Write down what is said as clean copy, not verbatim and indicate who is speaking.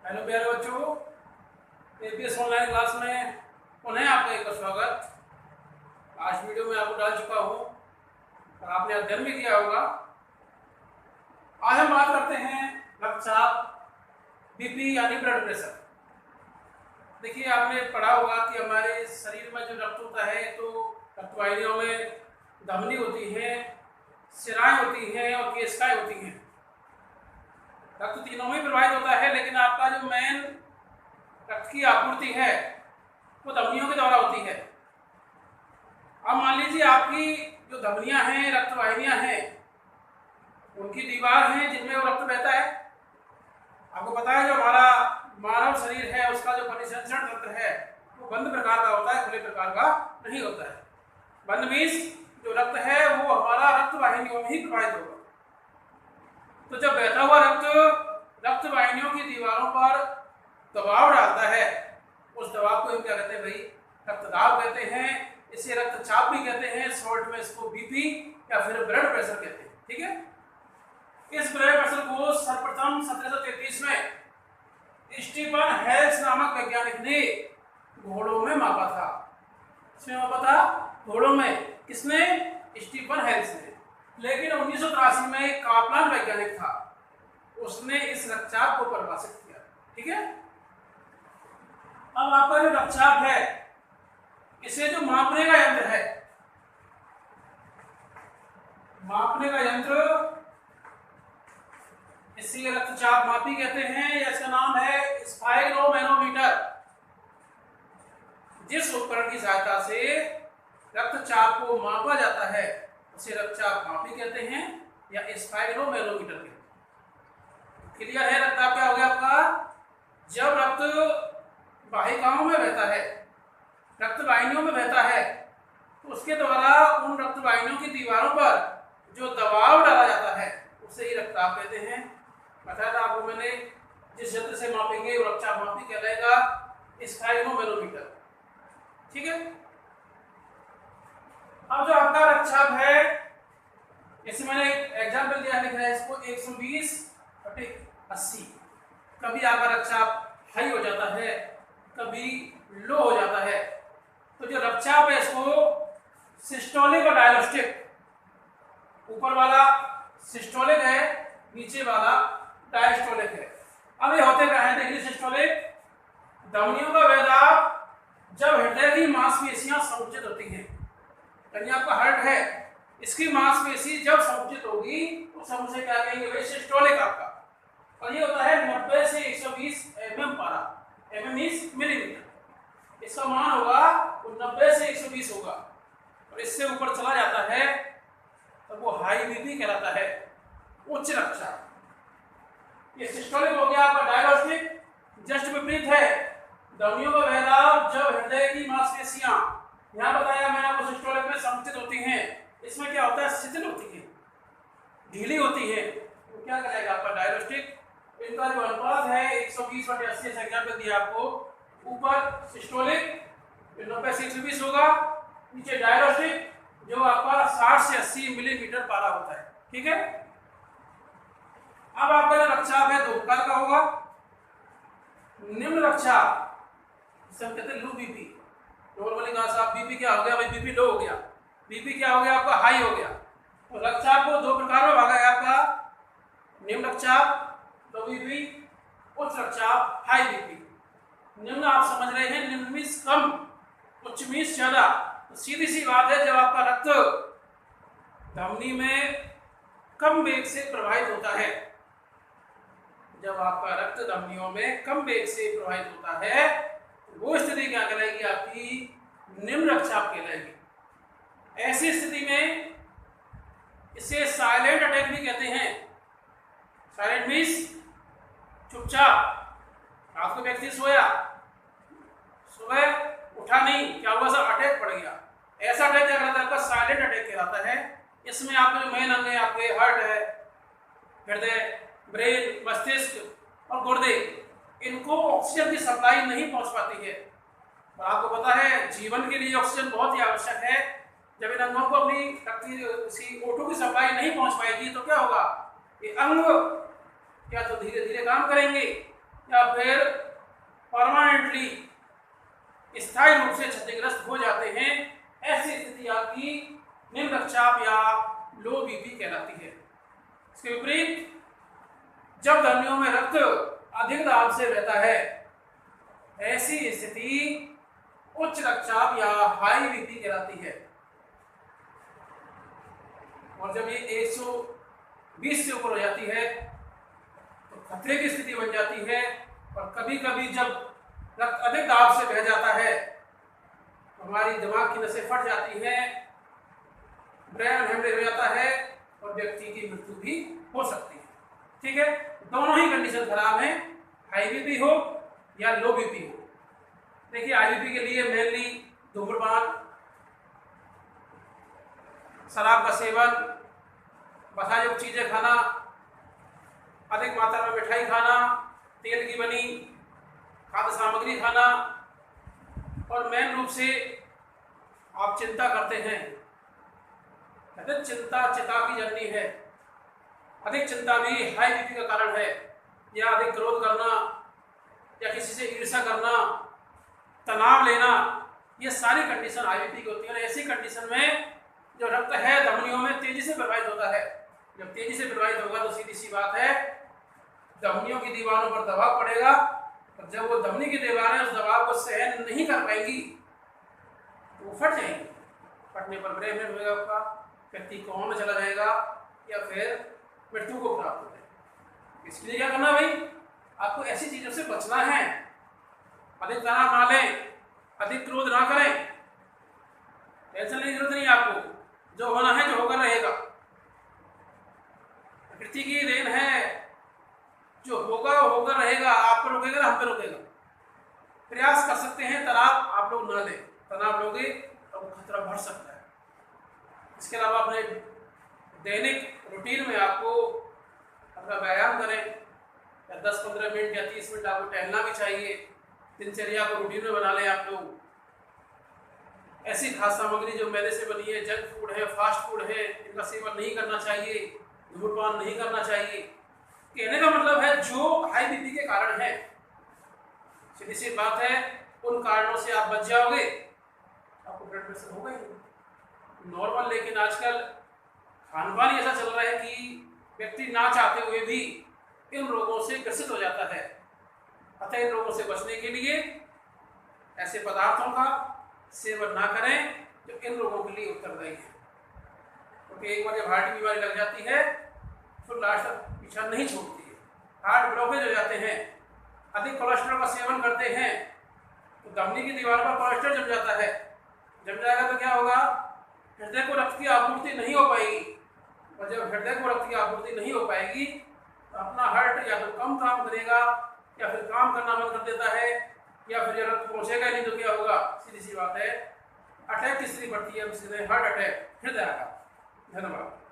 Speaker 1: Hello प्यारे बच्चों, APS online class में पुनः आपका एक बार स्वागत। आज वीडियो में आपको डाल चुका हूँ और आपने अध्ययन भी किया होगा। आज हम बात करते हैं रक्तचाप, बीपी यानी ब्लड प्रेशर। देखिए, आपने पढ़ा होगा कि हमारे शरीर में जो रक्त होता है तो रक्तवाहिनियों में धमनी होती है, शिराएं होती हैं और केशिकाएं होती हैं। रक्त तीनों में प्रवाहित होता है, लेकिन आपका जो मेन रक्त की आपूर्ति है वो धमनियों के द्वारा होती है। अब मान लीजिए आपकी जो धमनियां हैं, रक्तवाहिनियां हैं, उनकी दीवार हैं जिनमें वो रक्त बहता है। आपको पता है जो हमारा मानव शरीर है उसका जो परिसंचरण तंत्र है वो बंद प्रकार का होता है, खुले प्रकार का नहीं होता है। बंद मीन्स जो रक्त है वो हमारा रक्तवाहिनियों में ही प्रवाहित होगा। तो जब बहता हुआ रक्त रक्तवाहिनियों की दीवारों पर दबाव डालता है, उस दबाव को हम क्या कहते हैं भाई? रक्तदाब कहते हैं। इसे रक्तचाप भी कहते हैं, शॉर्ट में इसको बीपी या फिर ब्लड प्रेशर कहते हैं। ठीक है, इस ब्लड प्रेशर को सर्वप्रथम 1733 में स्टीफन हेल्स नामक वैज्ञानिक ने घोड़ों में मापा था। इसमें मापा था घोड़ों में। किसने? स्टीफन हेल्स ने। लेकिन 1983 में एक कापलान वैज्ञानिक था, उसने इस रक्तचाप को परिभाषित किया। ठीक है, अब आपका जो रक्तचाप है इसे जो मापने का यंत्र है, मापने का यंत्र, इसे रक्तचाप मापी कहते हैं, या इसका नाम है स्पाइरोमैनोमीटर। जिस उपकरण की सहायता से रक्तचाप को मापा जाता है उसे रक्तचाप मापी कहते हैं या स्पाइरोमैनोमीटर कहते हैं। क्लियर है? रक्तचाप क्या हो गया आपका? जब रक्त वाहिकाओं में बहता है, रक्तवाहिनियों में बहता है, तो उसके द्वारा उन रक्तवाहिनियों की दीवारों पर जो दबाव डाला जाता है उसे ही रक्तचाप कहते हैं। बताया था आपको मैंने, जिस यंत्र से मापेंगे वो रक्तचाप मापी कहलाएगा, स्पाइरोमैनोमीटर। ठीक है, अब जो आपका रक्तचाप है, जैसे मैंने एक एग्जाम्पल दिया, लिख रहा है इसको 120/80। कभी आपका रक्तचाप हाई हो जाता है, कभी लो हो जाता है। तो जो रक्तचाप है इसको सिस्टोलिक और डायस्टोलिक, ऊपर वाला सिस्टोलिक है, नीचे वाला डायस्टोलिक है। अब ये होते क्या है? देखिए, सिस्टोलिक धमनियों का वेदाब जब हृदय की मांसपेशियां संकुचित होती हैं, यानी आपका हार्ट है, इसकी मांसपेशी जब संकुचित होगी उस हम उसे क्या कहेंगे भाई? सिस्टोलिक आपका। और ये होता है 90 से 120 mm पारा। mm is millimetre. इसका मान होगा 90 से 120 होगा, और इससे ऊपर चला जाता है तो वो हाई बीपी कहलाता है, उच्च रक्तचाप। ये सिस्टोलिक हो गया। आपका डायस्टोलिक जस्ट विपरीत है। धमनियों का बहलाव जब हृदय की मांसपेशियां, यहाँ बताया मैंने आपको, सिस्टोलिक में संकुचित होती हैं, इसमें क्या होता है? शिथिल होती है, ढीली होती है, तो क्या करेगा आपका डायस्टोलिक। इनका जो अनुपात है 120/80 से एग्जाम्पल दिया आपको। ऊपर सिस्टोलिक 90 से 120 होगा, नीचे डायस्टोलिक जो आपका 60 से 80 मिलीमीटर पारा होता है। ठीक है, अब आपका जो रक्तचाप है 2 प्रकार का होगा। निम्न रक्तचाप, जिसे हम कहते हैं लो बीपी। नॉर्मली कहा साहब बीपी क्या हो गया भाई? बीपी लो हो गया। बीपी क्या हो गया आपका? हाई हो गया। तो रक्तचाप को 2 प्रकार में भागा है आपका, निम्न रक्तचाप लो बीपी, उच्च रक्तचाप हाई बीपी। निम्न आप समझ रहे हैं, निम्न मीन्स कम, उच्च मीन्स ज्यादा। तो सीधी सी बात है, जब आपका रक्त धमनी में कम वेग से प्रवाहित होता है, जब आपका रक्त धमनियों में कम वेग से प्रवाहित होता है, वो स्थिति क्या कहलाएगी? आपकी निम्न रक्तचाप कहलाएगी। ऐसी स्थिति में इसे साइलेंट अटैक भी कहते हैं। साइलेंट मीन्स चुपचाप। रात को व्यक्ति सोया, सुबह उठा नहीं, क्या हुआ? सब अटैक पड़ गया। ऐसा अटैक क्या कहलाता है? आपका साइलेंट अटैक कहलाता है। इसमें आपके जो मेन अंग है, आपके हार्ट है, हृदय, ब्रेन, मस्तिष्क और गुर्दे, इनको ऑक्सीजन की सप्लाई नहीं पहुंच पाती है। और आपको पता है जीवन के लिए ऑक्सीजन बहुत ही आवश्यक है। जब इन अंगों को अपनी O2 की सप्लाई नहीं पहुंच पाएगी तो क्या होगा? ये अंग क्या तो धीरे धीरे काम करेंगे, या फिर परमानेंटली स्थायी रूप से क्षतिग्रस्त हो जाते हैं, ऐसी स्थिति आपकी निम्न रक्तचाप या लो बीपी कहलाती है। इसके विपरीत जब धमनियों में रक्त अधिक दाब से बहता है, ऐसी स्थिति उच्च रक्तचाप या हाई बीपी कहलाती है। और जब ये 120 से ऊपर हो जाती है तो खतरे की स्थिति बन जाती है। और कभी कभी जब रक्त अधिक दाब से बह जाता है तो हमारी दिमाग की नसें फट जाती हैं, ब्रेन हेमरेज हो जाता है और व्यक्ति की मृत्यु भी हो सकती है। ठीक है, दोनों ही कंडीशन खराब है, हाई बीपी हो या लो बीपी हो। देखिए, हाई बीपी के लिए मेनली धूम्रपान, शराब का सेवन, वसायुक्त चीजें खाना, अधिक मात्रा में मिठाई खाना, तेल की बनी खाद्य सामग्री खाना, और मेन रूप से आप चिंता करते हैं। कहते चिंता चिता की जननी है। अधिक चिंता भी हाई बीपी का कारण है, या अधिक क्रोध करना, या किसी से ईर्ष्या करना, तनाव लेना, ये सारी कंडीशन हाई बीपी की होती है। ऐसी कंडीशन में जो रक्त है धमनियों में तेजी से प्रवाहित होता है। जब तेजी से प्रवाहित होगा तो सीधी सी बात है, धमनियों की दीवारों पर दबाव पड़ेगा, और जब वो धमनी की दीवारें उस दबाव को सहन नहीं कर पाएंगी तो वो फट जाएंगी। फटने पर ब्रेन हेमरेज होगा, आपका व्यक्ति कोमा में चला जाएगा या फिर मृत्यु को प्राप्त हो जाएगा। इसके लिए क्या करना भाई, आपको ऐसी चीजों से बचना है। अधिक तनाव ना लें, अधिक क्रोध ना करें, टेंशन लेने की जरूरत नहीं है आपको। जो होना है जो होकर रहेगा, प्रकृति की देन है, जो होगा वो होकर रहेगा। आप पे रोकेगा ना हम पे रोकेगा। प्रयास कर सकते हैं तनाव आप लोग ना लें, तनाव लोगे तो वो खतरा बढ़ सकता है। इसके अलावा अपने दैनिक रूटीन में आपको अपना व्यायाम करें, या 10-15 मिनट या 30 मिनट आपको टहलना भी चाहिए। दिनचर्या को रूटीन में बना लें आप लोग। ऐसी खाद्य सामग्री जो मैदे से बनी है, जंक फूड है, फास्ट फूड है, इनका सेवन नहीं करना चाहिए, धूम्रपान नहीं करना चाहिए। कहने का मतलब है जो हाई बीपी के कारण है, सीधी सी बात है, उन कारणों से आप बच जाओगे, आपको ब्लड प्रेशर होगा ही नॉर्मल। लेकिन आजकल खान पान ऐसा चल रहा है कि व्यक्ति ना चाहते हुए भी इन रोगों से ग्रसित हो जाता है। अतः इन रोगों से बचने के लिए ऐसे पदार्थों का सेवन ना करें जो इन रोगों के लिए उत्तरदायी है। क्योंकि एक बार जब हार्ट की बीमारी लग जाती है तो लास्ट तक पीछा नहीं छोड़ती है। हार्ट ब्लॉकेज हो जाते हैं, अधिक कोलेस्ट्रॉल का सेवन करते हैं तो धमनी की दीवार पर कोलेस्ट्रॉल जम जाता है। जम जाएगा तो क्या होगा, हृदय को रक्त की आपूर्ति नहीं हो पाएगी, और जब हृदय को रक्त की आपूर्ति नहीं हो पाएगी तो अपना हार्ट या तो कम काम करेगा या फिर काम करना बंद कर देता है, या फिर जब रक्त पहुंचेगा नहीं तो क्या होगा, सीधी सी बात है, अटैक की स्थिति बढ़ती है, सीधे हार्ट अटैक, हृदय आघात। धन्यवाद।